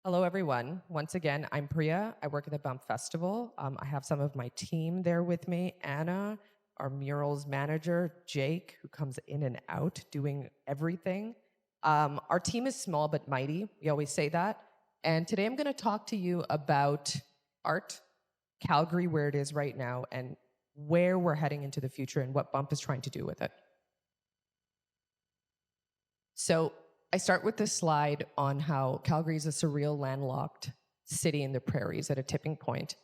Hello, everyone. Once again, I'm Priya. I work at the Bump Festival. I have some of my team there with me. Anna, our murals manager, Jake, who comes in and out doing everything. Our team is small but mighty. We always say that. And today I'm going to talk to you about art, Calgary, where it is right now, and where we're heading into the future and what Bump is trying to do with it. So I start with this slide on how Calgary is a surreal, landlocked city in the prairies at a tipping point.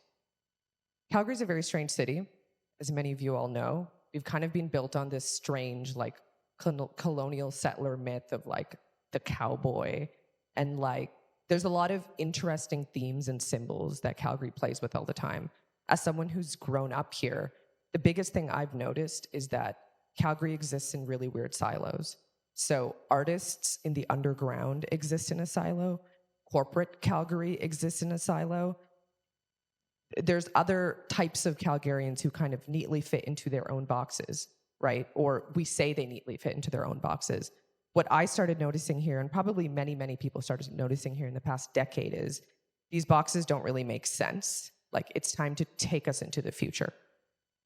Calgary is a very strange city, as many of you all know. We've kind of been built on this strange, like, colonial settler myth of like the cowboy. And like, there's a lot of interesting themes and symbols that Calgary plays with all the time. As someone who's grown up here, the biggest thing I've noticed is that Calgary exists in really weird silos. So artists in the underground exist in a silo. Corporate Calgary exists in a silo. There's other types of Calgarians who kind of neatly fit into their own boxes, right? Or we say they neatly fit into their own boxes. What I started noticing here, and probably many, many people started noticing here in the past decade, is these boxes don't really make sense. Like, it's time to take us into the future.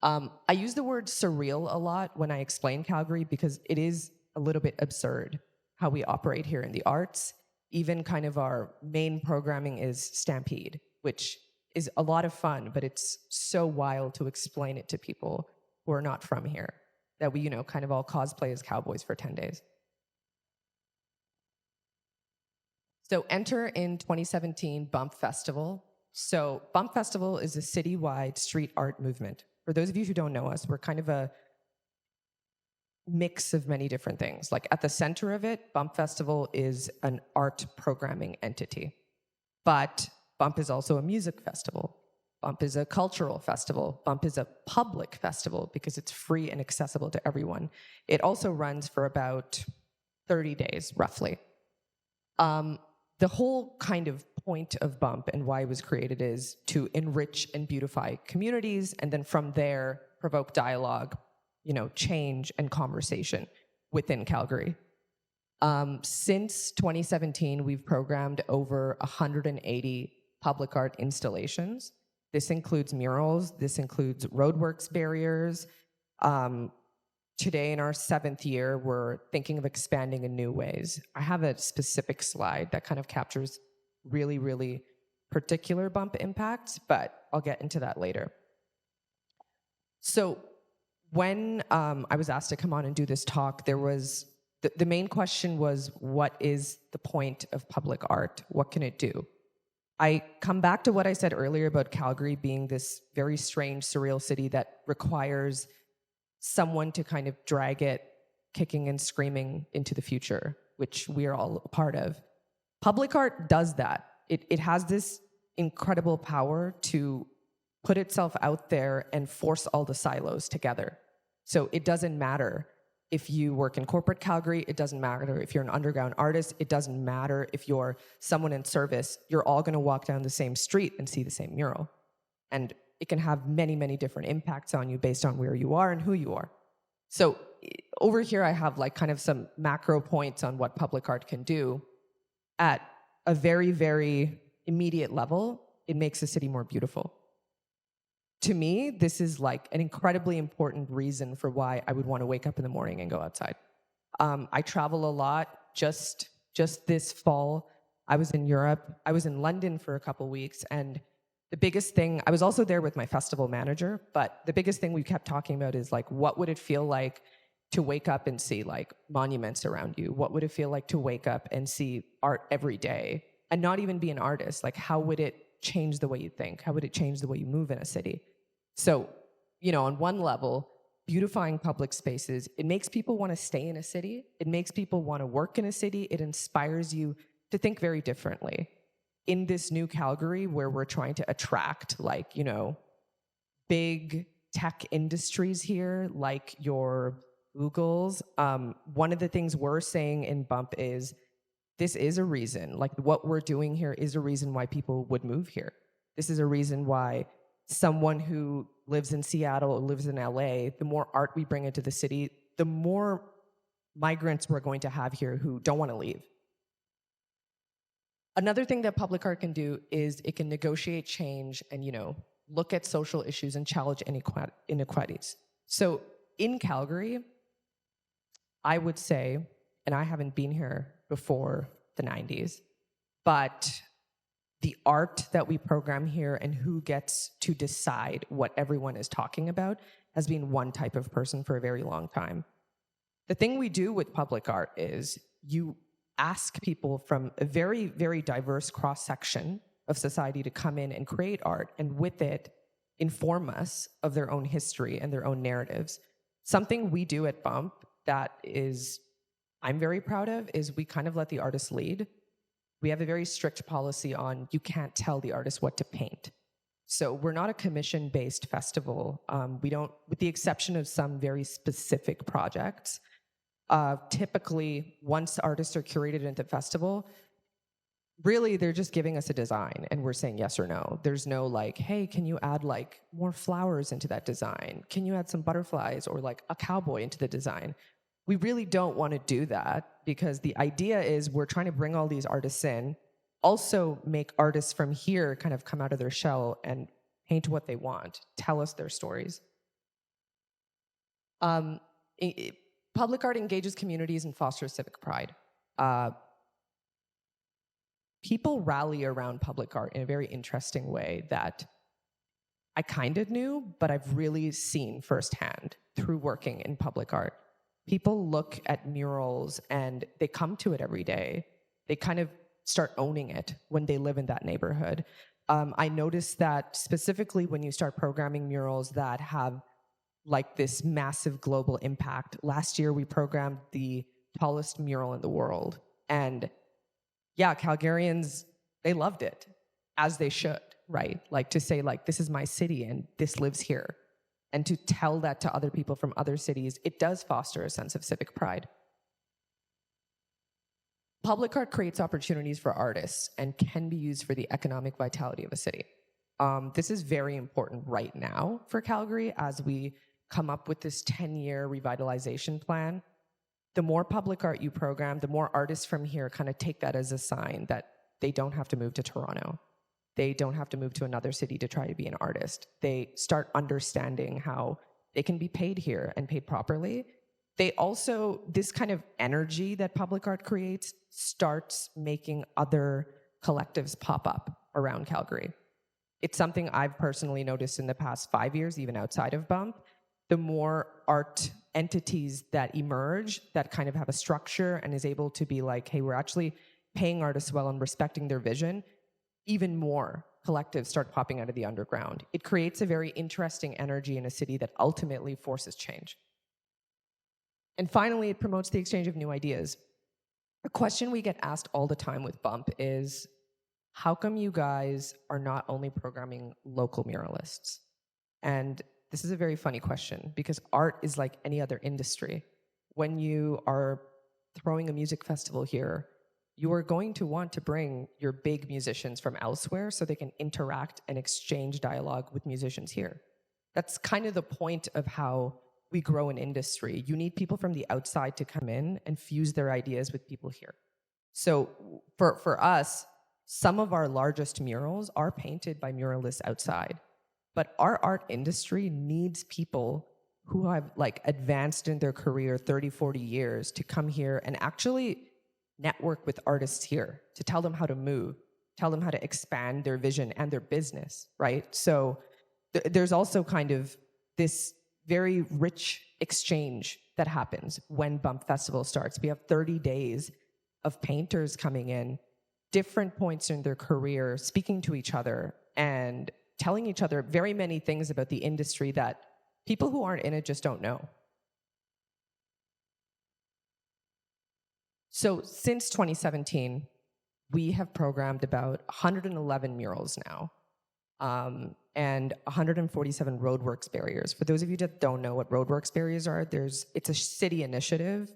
I use the word surreal a lot when I explain Calgary because it is a little bit absurd how we operate here in the arts. Even kind of our main programming is Stampede, which is a lot of fun, but it's so wild to explain it to people who are not from here that we, kind of all cosplay as cowboys for 10 days. So enter in 2017 Bump Festival. So Bump Festival is a citywide street art movement. For those of you who don't know us, we're kind of a mix of many different things. Like, at the center of it, Bump Festival is an art programming entity. But Bump is also a music festival. Bump is a cultural festival. Bump is a public festival because it's free and accessible to everyone. It also runs for about 30 days, roughly. The whole kind of point of Bump and why it was created is to enrich and beautify communities, and then from there, provoke dialogue, change and conversation within Calgary. Since 2017, we've programmed over 180 public art installations. This includes murals, this includes roadworks barriers. Today, in our 7th year, we're thinking of expanding in new ways. I have a specific slide that kind of captures really, really particular Bump impacts, but I'll get into that later. So when I was asked to come on and do this talk, there was the main question was, what is the point of public art? What can it do? I come back to what I said earlier about Calgary being this very strange, surreal city that requires someone to kind of drag it kicking and screaming into the future, which we are all a part of. Public art does that. It has this incredible power to put itself out there and force all the silos together. So it doesn't matter if you work in corporate Calgary, it doesn't matter if you're an underground artist, it doesn't matter if you're someone in service, you're all gonna walk down the same street and see the same mural. And it can have many, many different impacts on you based on where you are and who you are. So over here, I have like kind of some macro points on what public art can do. At a very, very immediate level, it makes the city more beautiful. To me, this is like an incredibly important reason for why I would want to wake up in the morning and go outside. I travel a lot. Just this fall, I was in Europe. I was in London for a couple weeks, and the biggest thing, I was also there with my festival manager, but the biggest thing we kept talking about is like, what would it feel like to wake up and see like monuments around you? What would it feel like to wake up and see art every day and not even be an artist? Like, how would it change the way you think? How would it change the way you move in a city? So, on one level, beautifying public spaces, it makes people want to stay in a city. It makes people want to work in a city. It inspires you to think very differently. In this new Calgary, where we're trying to attract big tech industries here, like your Googles, one of the things we're saying in Bump is this is a reason, like what we're doing here is a reason why people would move here. This is a reason why someone who lives in Seattle or lives in LA, the more art we bring into the city, the more migrants we're going to have here who don't want to leave. Another thing that public art can do is it can negotiate change and, look at social issues and challenge inequalities. So in Calgary, I would say, and I haven't been here before the 90s, but the art that we program here and who gets to decide what everyone is talking about has been one type of person for a very long time. The thing we do with public art is you ask people from a very, very diverse cross-section of society to come in and create art, and with it, inform us of their own history and their own narratives. Something we do at Bump that I'm very proud of is we kind of let the artists lead. We have a very strict policy on you can't tell the artist what to paint. So we're not a commission-based festival. We don't, with the exception of some very specific projects. Typically, once artists are curated into the festival, really they're just giving us a design and we're saying yes or no. There's no like, hey, can you add like more flowers into that design? Can you add some butterflies or like a cowboy into the design? We really don't want to do that because the idea is we're trying to bring all these artists in, also make artists from here kind of come out of their shell and paint what they want, tell us their stories. Public art engages communities and fosters civic pride. People rally around public art in a very interesting way that I kind of knew, but I've really seen firsthand through working in public art. People look at murals and they come to it every day. They kind of start owning it when they live in that neighborhood. I noticed that specifically when you start programming murals that have like this massive global impact. Last year, we programmed the tallest mural in the world. And yeah, Calgarians, they loved it, as they should, right? Like to say like, this is my city and this lives here. And to tell that to other people from other cities, it does foster a sense of civic pride. Public art creates opportunities for artists and can be used for the economic vitality of a city. This is very important right now for Calgary as we come up with this 10-year revitalization plan. The more public art you program, the more artists from here kind of take that as a sign that they don't have to move to Toronto. They don't have to move to another city to try to be an artist. They start understanding how they can be paid here and paid properly. They also, this kind of energy that public art creates starts making other collectives pop up around Calgary. It's something I've personally noticed in the past 5 years, even outside of Bump. The more art entities that emerge that kind of have a structure and is able to be like, hey, we're actually paying artists well and respecting their vision, even more collectives start popping out of the underground. It creates a very interesting energy in a city that ultimately forces change. And finally, it promotes the exchange of new ideas. A question we get asked all the time with Bump is, how come you guys are not only programming local muralists? And this is a very funny question because art is like any other industry. When you are throwing a music festival here, you are going to want to bring your big musicians from elsewhere so they can interact and exchange dialogue with musicians here. That's kind of the point of how we grow an industry. You need people from the outside to come in and fuse their ideas with people here. So for us, some of our largest murals are painted by muralists outside. But our art industry needs people who have like advanced in their career 30, 40 years to come here and actually network with artists here, to tell them how to move, tell them how to expand their vision and their business, right? So there's also kind of this very rich exchange that happens when Bump Festival starts. We have 30 days of painters coming in, different points in their career, speaking to each other and telling each other very many things about the industry that people who aren't in it just don't know. So since 2017, we have programmed about 111 murals now, and 147 roadworks barriers. For those of you that don't know what roadworks barriers are, it's a city initiative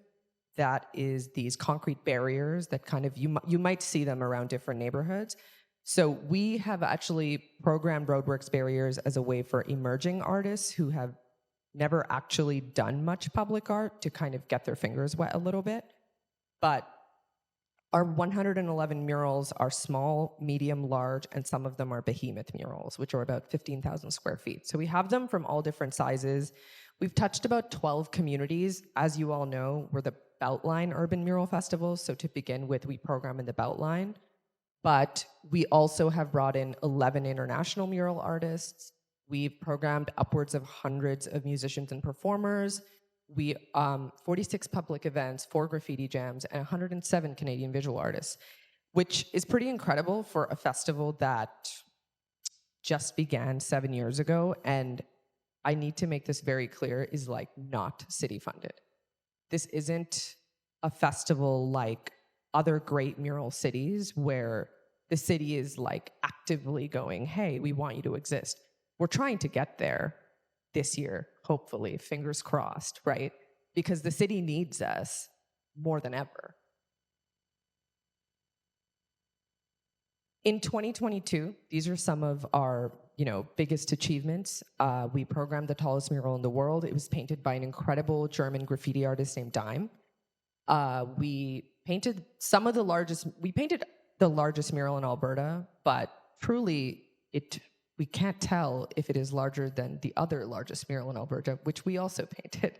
that is these concrete barriers that kind of, you might see them around different neighborhoods. So we have actually programmed roadworks barriers as a way for emerging artists who have never actually done much public art to kind of get their fingers wet a little bit. But Our 111 murals are small, medium, large, and some of them are behemoth murals, which are about 15,000 square feet. So we have them from all different sizes. We've touched about 12 communities. As you all know, we're the Beltline Urban Mural Festival. So to begin with, we program in the Beltline. But we also have brought in 11 international mural artists. We've programmed upwards of hundreds of musicians and performers. We 46 public events, 4 graffiti jams, and 107 Canadian visual artists, which is pretty incredible for a festival that just began 7 years ago. And I need to make this very clear, is like not city funded. This isn't a festival like other great mural cities where the city is like actively going, hey, we want you to exist. We're trying to get there this year, hopefully, fingers crossed, right? Because the city needs us more than ever. In 2022, these are some of our biggest achievements. We programmed the tallest mural in the world. It was painted by an incredible German graffiti artist named Dime. We painted the largest mural in Alberta, but truly we can't tell if it is larger than the other largest mural in Alberta, which we also painted.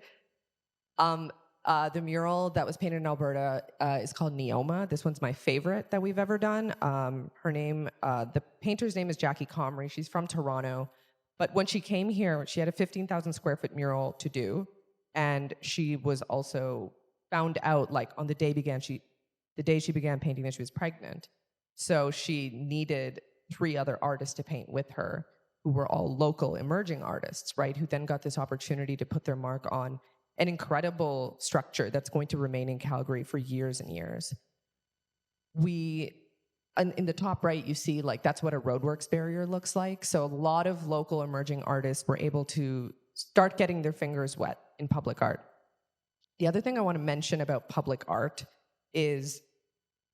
The mural that was painted in Alberta is called Neoma. This one's my favorite that we've ever done. The painter's name is Jackie Comrie. She's from Toronto. But when she came here, she had a 15,000 square foot mural to do. And she was also found out, like on the day she began painting that she was pregnant. So she needed 3 other artists to paint with her, who were all local emerging artists, right? Who then got this opportunity to put their mark on an incredible structure that's going to remain in Calgary for years and years. In the top right, you see like that's what a roadworks barrier looks like. So a lot of local emerging artists were able to start getting their fingers wet in public art. The other thing I want to mention about public art is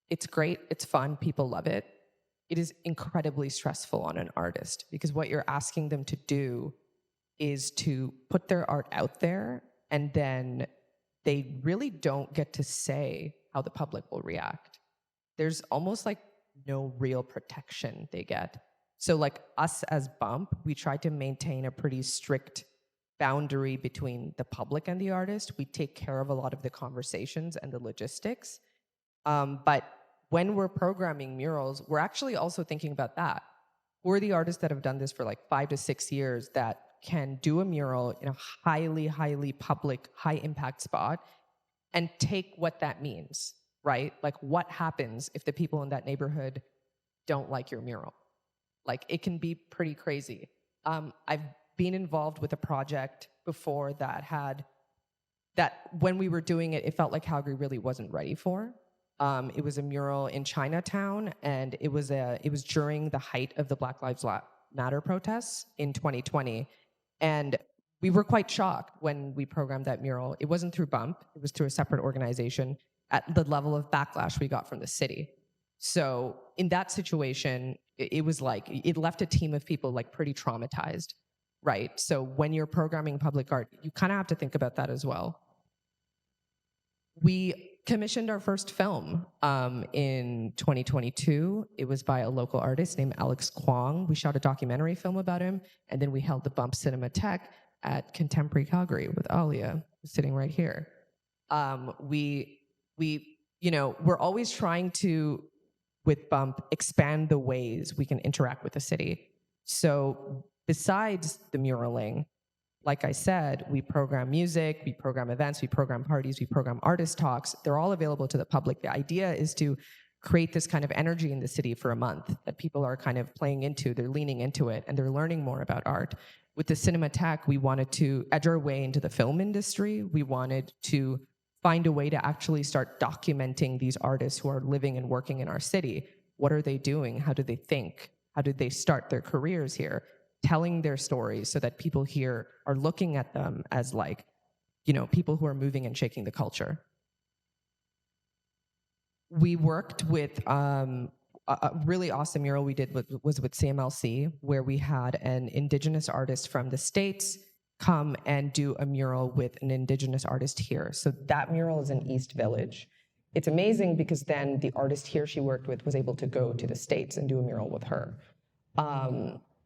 it's great, it's fun, people love it. It is incredibly stressful on an artist because what you're asking them to do is to put their art out there, and then they really don't get to say how the public will react. There's almost like no real protection they get. So like us as Bump, we try to maintain a pretty strict boundary between the public and the artist. We take care of a lot of the conversations and the logistics. But when we're programming murals, we're actually also thinking about that. Who are the artists that have done this for like 5 to 6 years that can do a mural in a highly, highly public, high impact spot and take what that means, right? Like what happens if the people in that neighborhood don't like your mural? Like it can be pretty crazy. I've been involved with a project before that when we were doing it, it felt like Calgary really wasn't ready for. It was a mural in Chinatown, and it was during the height of the Black Lives Matter protests in 2020. And we were quite shocked when we programmed that mural. It wasn't through Bump, it was through a separate organization at the level of backlash we got from the city. So in that situation, it was like, it left a team of people like pretty traumatized, right? So when you're programming public art, you kind of have to think about that as well. We commissioned our first film in 2022. It was by a local artist named Alex Kwong. We shot a documentary film about him, and then we held the Bump Cinematheque at Contemporary Calgary with Alia, who's sitting right here. We're always trying to, with Bump, expand the ways we can interact with the city. So besides the muraling, like I said, we program music, we program events, we program parties, we program artist talks. They're all available to the public. The idea is to create this kind of energy in the city for a month that people are kind of playing into, they're leaning into it, and they're learning more about art. With the Cinematheque, we wanted to edge our way into the film industry. We wanted to find a way to actually start documenting these artists who are living and working in our city. What are they doing? How do they think? How did they start their careers here? Telling their stories so that people here are looking at them as like, people who are moving and shaking the culture. We worked with a really awesome mural we did was with CMLC, where we had an Indigenous artist from the States come and do a mural with an Indigenous artist here. So that mural is in East Village. it's amazing because then the artist here she worked with was able to go to the States and do a mural with her.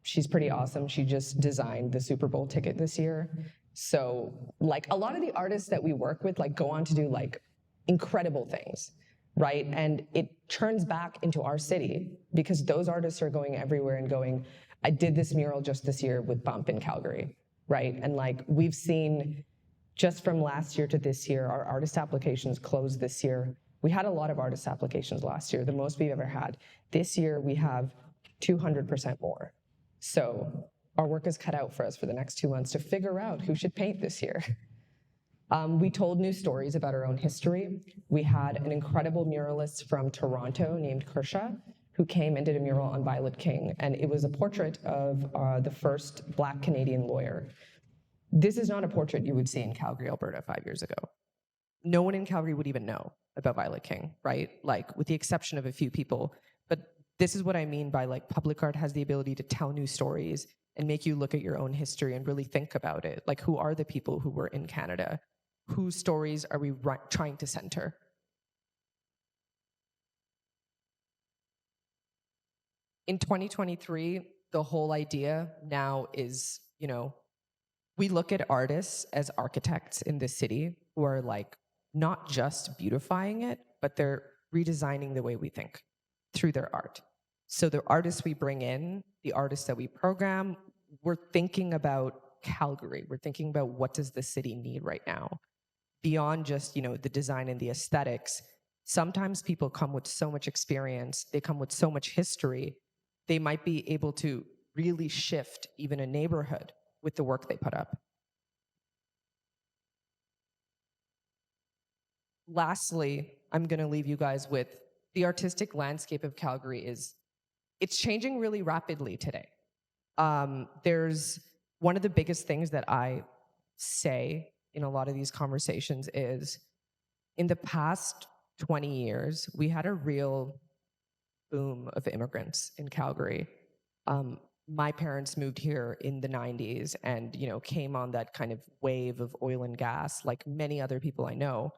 She's pretty awesome. She just designed the Super Bowl ticket this year. So like a lot of the artists that we work with like go on to do like incredible things, right? And it turns back into our city because those artists are going everywhere and going, I did this mural just this year with Bump in Calgary, right? And like we've seen just from last year to this year, our artist applications closed this year. We had a lot of artist applications last year, the most we've ever had. This year we have 200% more. So our work is cut out for us for the next 2 months to figure out who should paint this year. We told new stories about our own history. We had an incredible muralist from Toronto named Kersha, who came and did a mural on Violet King, and it was a portrait of the first Black Canadian lawyer. This is not a portrait you would see in Calgary, Alberta 5 years ago. No one in Calgary would even know about Violet King, right? Like, with the exception of a few people. But this is what I mean by like public art has the ability to tell new stories and make you look at your own history and really think about it. Like, who are the people who were in Canada? Whose stories are we trying to center? In 2023, the whole idea now is, you know, we look at artists as architects in this city who are like not just beautifying it, but they're redesigning the way we think through their art. So the artists we bring in, the artists that we program, we're thinking about Calgary. We're thinking about what does the city need right now? Beyond just, you know, the design and the aesthetics, sometimes people come with so much experience, they come with so much history, they might be able to really shift even a neighborhood with the work they put up. Lastly, I'm going to leave you guys with the artistic landscape of Calgary it's changing really rapidly today. There's one of the biggest things that I say in a lot of these conversations is in the past 20 years, we had a real boom of immigrants in Calgary. My parents moved here in the 90s and, you know, came on that kind of wave of oil and gas, like many other people I know.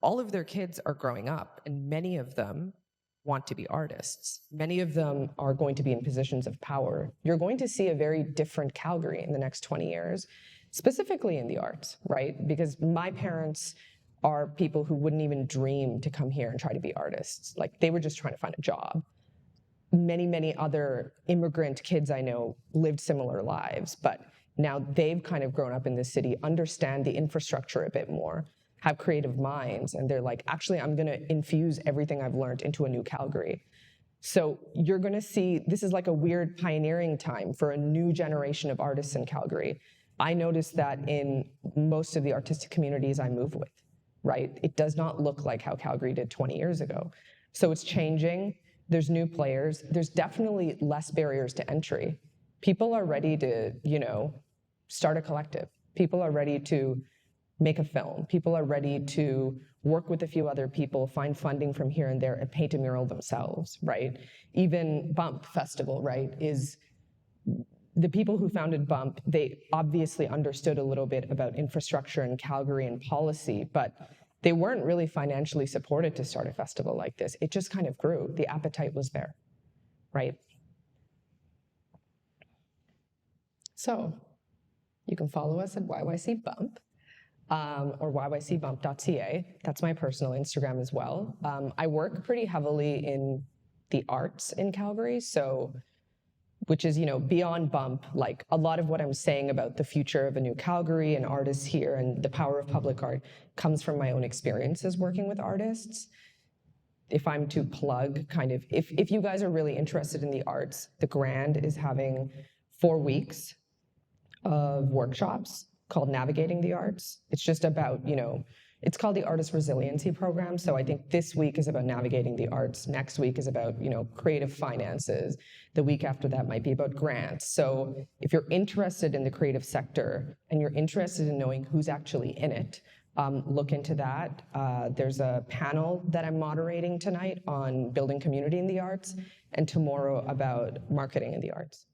All of their kids are growing up, and many of them want to be artists. Many of them are going to be in positions of power. You're going to see a very different Calgary in the next 20 years, specifically in the arts, right? Because my parents are people who wouldn't even dream to come here and try to be artists. Like, they were just trying to find a job. Many, many other immigrant kids I know lived similar lives, but now they've kind of grown up in this city, understand the infrastructure a bit more, have creative minds, and they're like, actually, I'm going to infuse everything I've learned into a new Calgary. So you're going to see, this is like a weird pioneering time for a new generation of artists in Calgary. I noticed that in most of the artistic communities I move with, right? It does not look like how Calgary did 20 years ago. So it's changing. There's new players. There's definitely less barriers to entry. People are ready to, you know, start a collective. People are ready to make a film. People are ready to work with a few other people, find funding from here and there, and paint a mural themselves, right? Even Bump Festival, right, is the people who founded Bump, they obviously understood a little bit about infrastructure in Calgary and policy, but they weren't really financially supported to start a festival like this. It just kind of grew. The appetite was there, right? So you can follow us at YYC Bump. Or yycbump.ca. That's my personal Instagram as well. I work pretty heavily in the arts in Calgary, so, which is, you know, beyond Bump, like a lot of what I'm saying about the future of a new Calgary and artists here and the power of public art comes from my own experiences working with artists. If I'm to plug kind of, if you guys are really interested in the arts, the Grand is having 4 weeks of workshops called Navigating the Arts. It's just about, you know, it's called the Artist Resiliency Program. So I think this week is about navigating the arts. Next week is about, you know, creative finances. The week after that might be about grants. So if you're interested in the creative sector and you're interested in knowing who's actually in it, look into that. There's a panel that I'm moderating tonight on building community in the arts, and tomorrow about marketing in the arts.